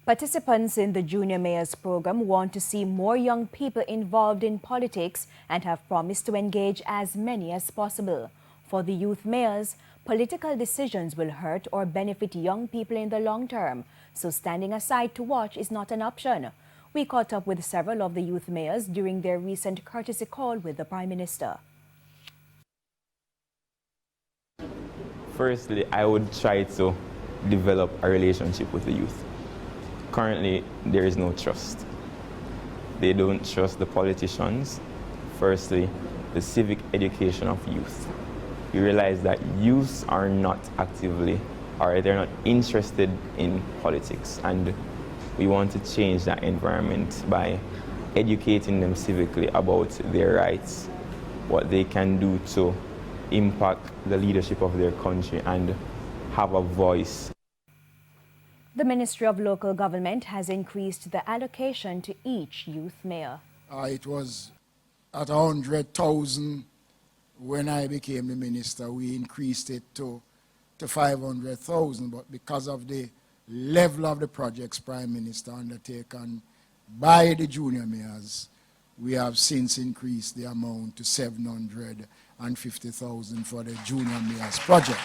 Participants in the Junior Mayors program want to see more young people involved in politics and have promised to engage as many as possible. For the youth mayors, political decisions will hurt or benefit young people in the long term, so standing aside to watch is not an option. We caught up with several of the youth mayors during their recent courtesy call with the Prime Minister. Firstly, I would try to develop a relationship with the youth. Currently, there is no trust. They don't trust the politicians. Firstly, the civic education of youth. You realize that youths are not actively, or they're not interested in politics, and we want to change that environment by educating them civically about their rights, what they can do to impact the leadership of their country and have a voice. The Ministry of Local Government has increased the allocation to each youth mayor. It was at 100,000 when I became the minister. We increased it to 500,000, but because of the level of the projects Prime Minister undertaken by the junior mayors, we have since increased the amount to 750,000 for the junior mayors project.